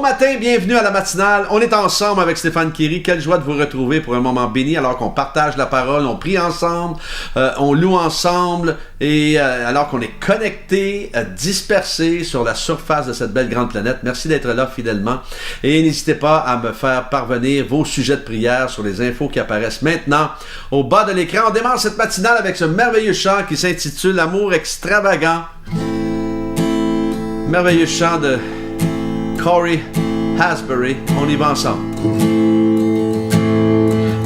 Bon matin, bienvenue à la matinale. On est ensemble avec Stéphane Kéry. Quelle joie de vous retrouver pour un moment béni alors qu'on partage la parole, on prie ensemble, on loue ensemble et alors qu'on est connectés, dispersés sur la surface de cette belle grande planète. Merci d'être là fidèlement et n'hésitez pas à me faire parvenir vos sujets de prière sur les infos qui apparaissent maintenant au bas de l'écran. On démarre cette matinale avec ce merveilleux chant qui s'intitule L'amour extravagant. Merveilleux chant de Corey Asbury, on y va ensemble.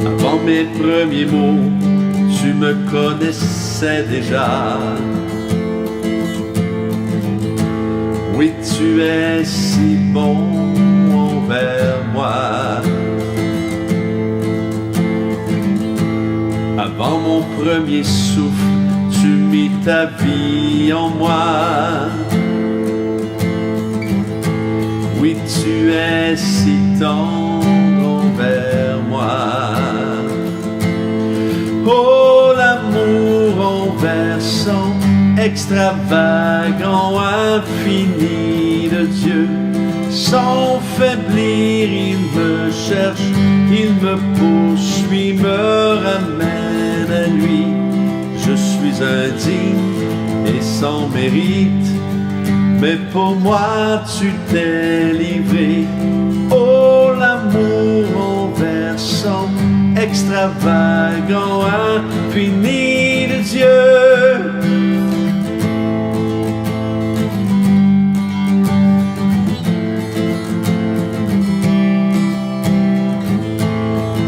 Avant mes premiers mots, tu me connaissais déjà. Oui, tu es si bon envers moi. Avant mon premier souffle, tu mis ta vie en moi. Oui, tu es si tendre envers moi. Oh, l'amour renversant, extravagant, infini de Dieu. Sans faiblir, il me cherche, il me poursuit, me ramène à lui. Je suis indigne et sans mérite, mais pour moi tu t'es livré. Oh, l'amour renversant, extravagant, infini de Dieu.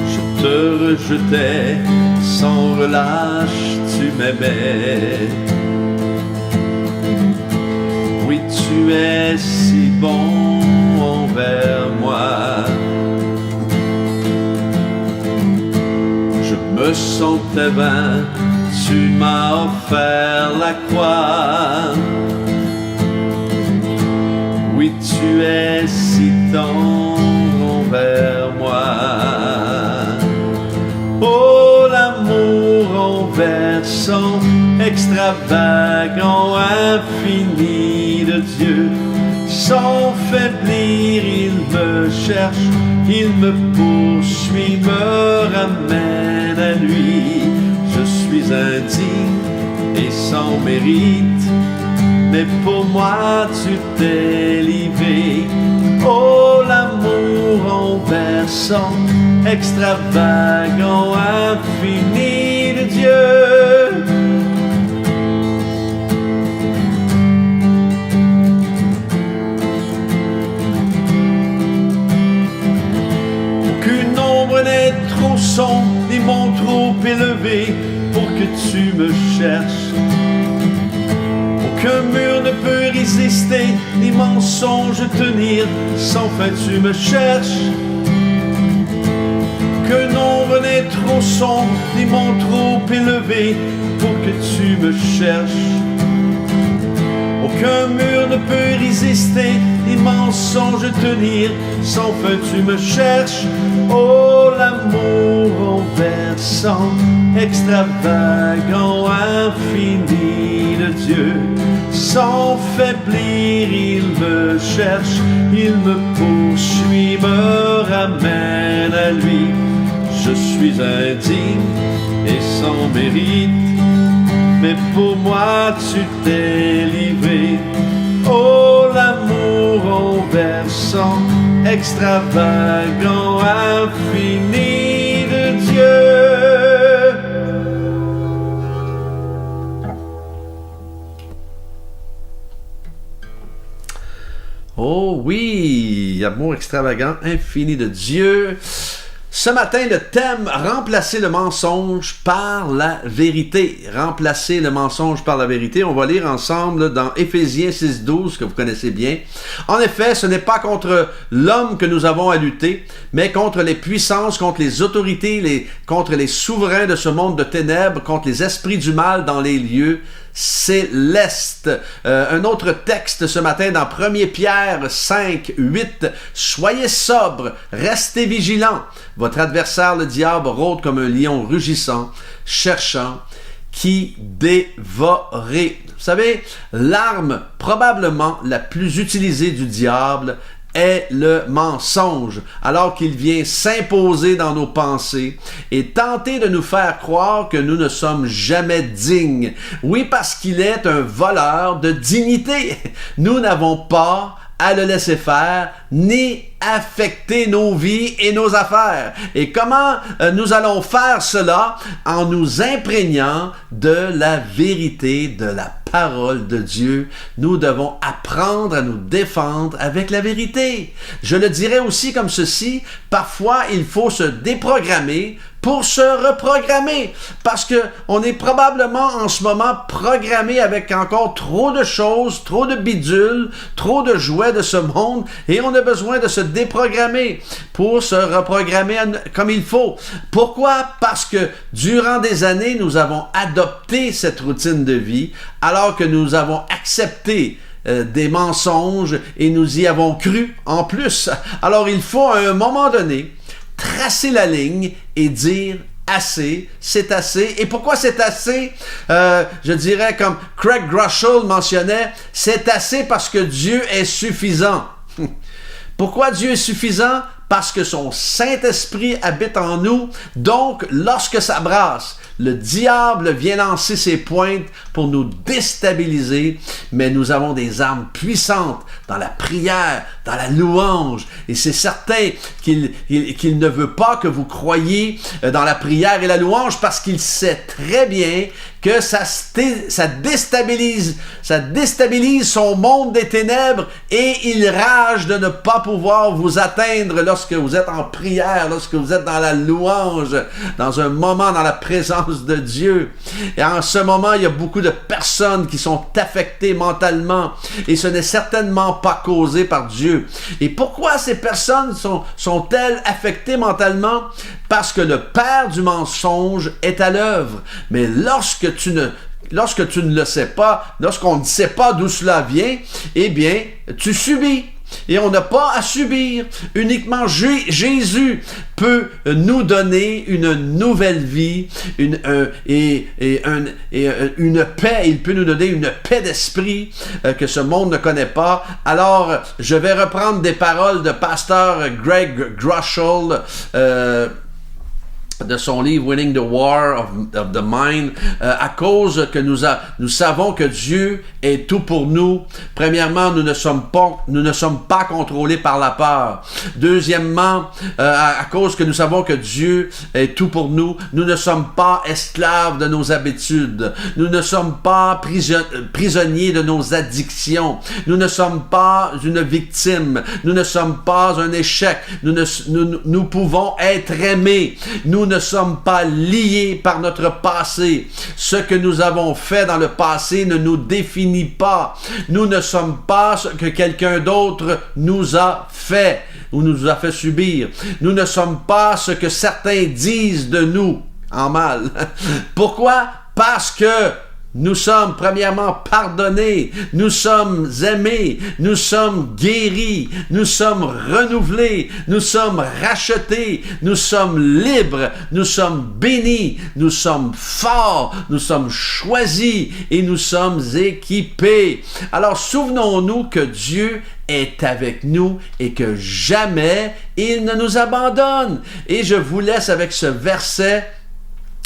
Je te rejetais sans relâche, tu m'aimais. Oui, tu es si bon envers moi. Je me sentais vain, tu m'as offert la croix. Oui, tu es si tendre envers moi. Oh, l'amour renversant, extravagant, infini de Dieu. Sans faiblir, il me cherche, il me poursuit, me ramène à lui. Je suis indigne et sans mérite, mais pour moi tu t'es livré. Oh, l'amour renversant, extravagant, infini de Dieu. Aucune ombre n'est trop sombre, ni mon trop élevé pour que tu me cherches. Aucun mur ne peut résister, ni mensonge tenir, sans fin tu me cherches. Que nombre n'est trop sombre, ni mon trop élevé, pour que tu me cherches. Aucun mur ne peut résister, ni mensonge tenir, sans fin tu me cherches. Oh, l'amour renversant, extravagant, infini de Dieu. Sans faiblir, il me cherche, il me poursuit, me ramène à lui. Je suis indigne et sans mérite, mais pour moi tu t'es livré. Oh, l'amour renversant, extravagant, infini de Dieu. Oh oui, amour extravagant, infini de Dieu. Ce matin, le thème « Remplacer le mensonge par la vérité ». Remplacer le mensonge par la vérité. On va lire ensemble dans Éphésiens 6,12, que vous connaissez bien. En effet, ce n'est pas contre l'homme que nous avons à lutter, mais contre les puissances, contre les autorités, contre les souverains de ce monde de ténèbres, contre les esprits du mal dans les lieux céleste. Un autre texte ce matin dans 1 Pierre 5, 8. Soyez sobres, restez vigilants. Votre adversaire, le diable, rôde comme un lion rugissant, cherchant qui dévorer. Vous savez, l'arme probablement la plus utilisée du diable est le mensonge, alors qu'il vient s'imposer dans nos pensées et tenter de nous faire croire que nous ne sommes jamais dignes. Oui, parce qu'il est un voleur de dignité. Nous n'avons pas à le laisser faire, ni affecter nos vies et nos affaires. Et comment nous allons faire cela? En nous imprégnant de la vérité, de la parole de Dieu. Nous devons apprendre à nous défendre avec la vérité. Je le dirais aussi comme ceci, parfois il faut se déprogrammer pour se reprogrammer, parce que on est probablement en ce moment programmé avec encore trop de choses, trop de bidules, trop de jouets de ce monde, et on a besoin de se déprogrammer pour se reprogrammer comme il faut. Pourquoi? Parce que durant des années, nous avons adopté cette routine de vie, alors que nous avons accepté des mensonges et nous y avons cru en plus. Alors il faut à un moment donné tracer la ligne et dire assez, c'est assez. Et pourquoi c'est assez? Je dirais comme Craig Groeschel mentionnait, c'est assez parce que Dieu est suffisant. Pourquoi Dieu est suffisant? Parce que son Saint-Esprit habite en nous. Donc, lorsque ça brasse, le diable vient lancer ses pointes pour nous déstabiliser, mais nous avons des armes puissantes dans la prière, dans la louange. Et c'est certain qu'il ne veut pas que vous croyiez dans la prière et la louange parce qu'il sait très bien que ça déstabilise son monde des ténèbres et il rage de ne pas pouvoir vous atteindre lorsque vous êtes en prière, lorsque vous êtes dans la louange, dans un moment dans la présence de Dieu. Et en ce moment, il y a beaucoup de personnes qui sont affectées mentalement et ce n'est certainement pas causé par Dieu. Et pourquoi ces personnes sont-elles affectées mentalement? Parce que le père du mensonge est à l'œuvre. Mais lorsque tu ne le sais pas, lorsqu'on ne sait pas d'où cela vient, eh bien, tu subis. Et on n'a pas à subir. Uniquement Jésus peut nous donner une nouvelle vie, une paix. Il peut nous donner une paix d'esprit que ce monde ne connaît pas. Alors, je vais reprendre des paroles de pasteur Craig Groeschel, de son livre Winning the War of the Mind, à cause que nous savons que Dieu est tout pour nous. Premièrement, nous ne sommes pas contrôlés par la peur. Deuxièmement, à cause que nous savons que Dieu est tout pour nous, nous ne sommes pas esclaves de nos habitudes. Nous ne sommes pas prisonniers de nos addictions. Nous ne sommes pas une victime. Nous ne sommes pas un échec. Nous pouvons être aimés. Nous ne sommes pas liés par notre passé. Ce que nous avons fait dans le passé ne nous définit pas. Nous ne sommes pas ce que quelqu'un d'autre nous a fait ou nous a fait subir. Nous ne sommes pas ce que certains disent de nous en mal. Pourquoi? Parce que nous sommes premièrement pardonnés, nous sommes aimés, nous sommes guéris, nous sommes renouvelés, nous sommes rachetés, nous sommes libres, nous sommes bénis, nous sommes forts, nous sommes choisis et nous sommes équipés. Alors souvenons-nous que Dieu est avec nous et que jamais il ne nous abandonne. Et je vous laisse avec ce verset,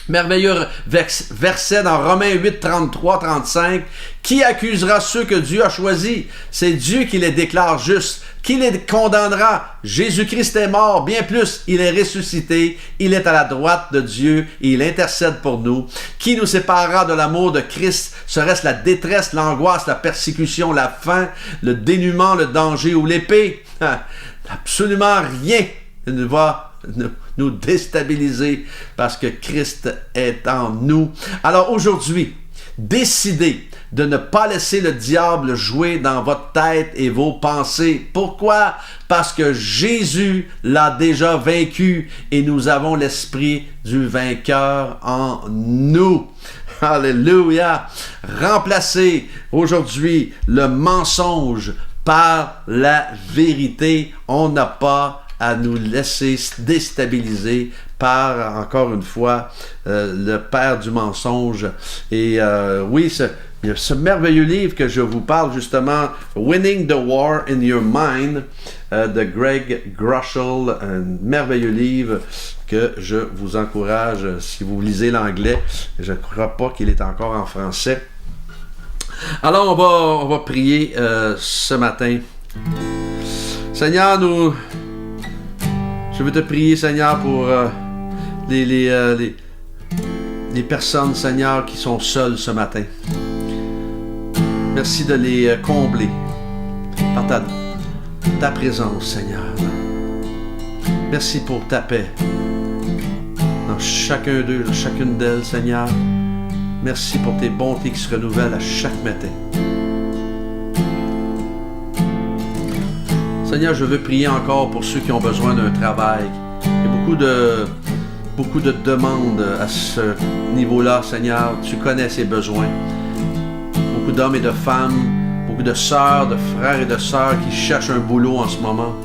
merveilleux verset dans Romains 8, 33, 35. Qui accusera ceux que Dieu a choisis? C'est Dieu qui les déclare justes. Qui les condamnera? Jésus-Christ est mort, bien plus, il est ressuscité, il est à la droite de Dieu et il intercède pour nous. Qui nous séparera de l'amour de Christ? Serait-ce la détresse, l'angoisse, la persécution, la faim, le dénuement, le danger ou l'épée? Absolument rien ne va nous déstabiliser parce que Christ est en nous. Alors aujourd'hui, décidez de ne pas laisser le diable jouer dans votre tête et vos pensées. Pourquoi? Parce que Jésus l'a déjà vaincu et nous avons l'esprit du vainqueur en nous. Alléluia! Remplacez aujourd'hui le mensonge par la vérité. On n'a pas à nous laisser déstabiliser par, encore une fois, le père du mensonge. Et oui, il y a ce merveilleux livre que je vous parle justement, Winning the War in Your Mind, de Greg Groeschel, un merveilleux livre que je vous encourage, si vous lisez l'anglais, je ne crois pas qu'il est encore en français. Alors on va prier ce matin. Seigneur, je veux te prier, Seigneur, pour les personnes, Seigneur, qui sont seules ce matin. Merci de les combler par ta présence, Seigneur. Merci pour ta paix dans chacun d'eux, dans chacune d'elles, Seigneur. Merci pour tes bontés qui se renouvellent à chaque matin. Seigneur, je veux prier encore pour ceux qui ont besoin d'un travail. Il y a beaucoup de demandes à ce niveau-là, Seigneur. Tu connais ces besoins. Beaucoup d'hommes et de femmes, beaucoup de sœurs, de frères et de sœurs qui cherchent un boulot en ce moment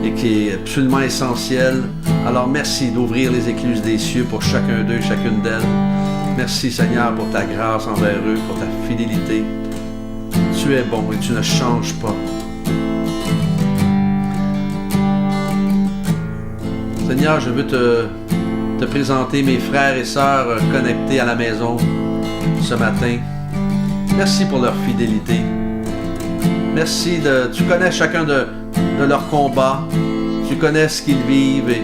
et qui est absolument essentiel. Alors merci d'ouvrir les écluses des cieux pour chacun d'eux, chacune d'elles. Merci Seigneur pour ta grâce envers eux, pour ta fidélité. Tu es bon et tu ne changes pas. Seigneur, je veux te présenter mes frères et sœurs connectés à la maison ce matin. Merci pour leur fidélité. Merci tu connais chacun de leurs combats. Tu connais ce qu'ils vivent. Et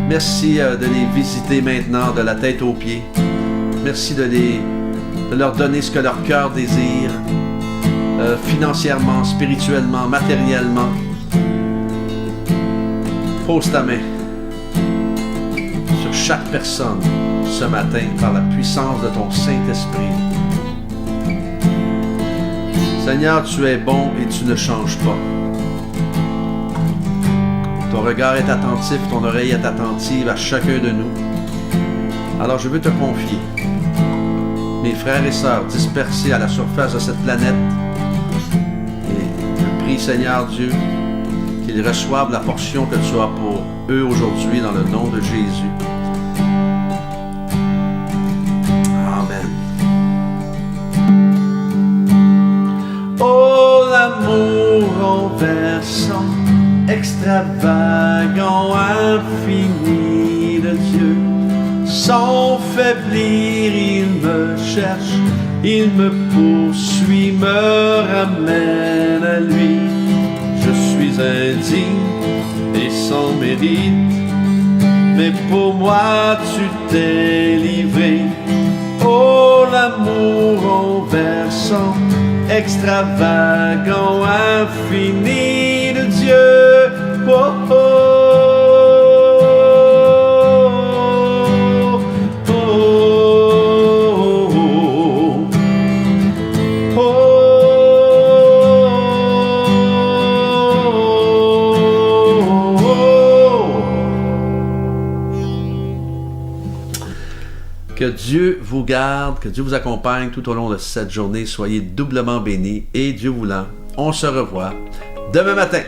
merci de les visiter maintenant de la tête aux pieds. Merci de leur donner ce que leur cœur désire, financièrement, spirituellement, matériellement. Pose ta main sur chaque personne ce matin par la puissance de ton Saint-Esprit. Seigneur, tu es bon et tu ne changes pas. Ton regard est attentif, ton oreille est attentive à chacun de nous. Alors je veux te confier mes frères et sœurs dispersés à la surface de cette planète. Et je prie, Seigneur Dieu, qu'ils reçoivent la portion que tu as pour eux aujourd'hui dans le nom de Jésus. Amen. Oh, l'amour renversant, extravagant, infini de Dieu. Sans faiblir, il me cherche, il me poursuit, me ramène à lui. Je suis indigne et sans mérite, mais pour moi tu t'es livré. Oh, l'amour renversant, extravagant, infini de Dieu. Oh, oh. Que Dieu vous garde, que Dieu vous accompagne tout au long de cette journée. Soyez doublement bénis et Dieu voulant, on se revoit demain matin.